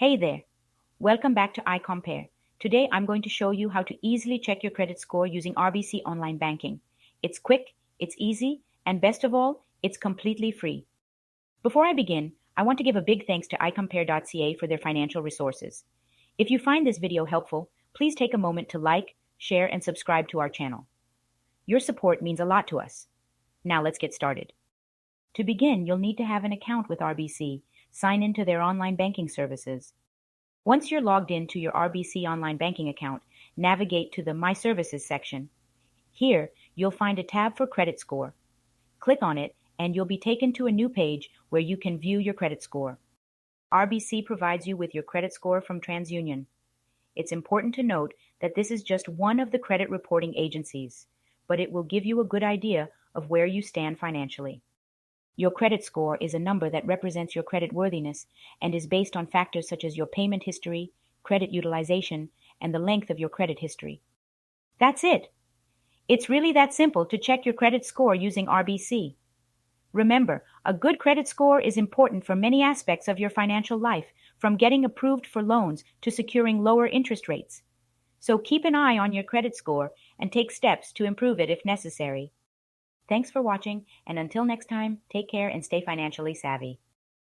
Hey there. Welcome back to iCompare. Today I'm going to show you how to easily check your credit score using RBC online banking. It's quick, it's easy, and best of all, it's completely free. Before I begin, I want to give a big thanks to iCompare.ca for their financial resources. If you find this video helpful, please take a moment to like, share, and subscribe to our channel. Your support means a lot to us. Now let's get started. To begin, you'll need to have an account with RBC. Sign into their online banking services. Once you're logged in to your RBC online banking account, navigate to the My Services section. Here, you'll find a tab for credit score. Click on it, and you'll be taken to a new page where you can view your credit score. RBC provides you with your credit score from TransUnion. It's important to note that this is just one of the credit reporting agencies, but it will give you a good idea of where you stand financially. Your credit score is a number that represents your credit worthiness and is based on factors such as your payment history, credit utilization, and the length of your credit history. That's it. It's really that simple to check your credit score using RBC. Remember, a good credit score is important for many aspects of your financial life, from getting approved for loans to securing lower interest rates. So keep an eye on your credit score and take steps to improve it if necessary. Thanks for watching, and until next time, take care and stay financially savvy.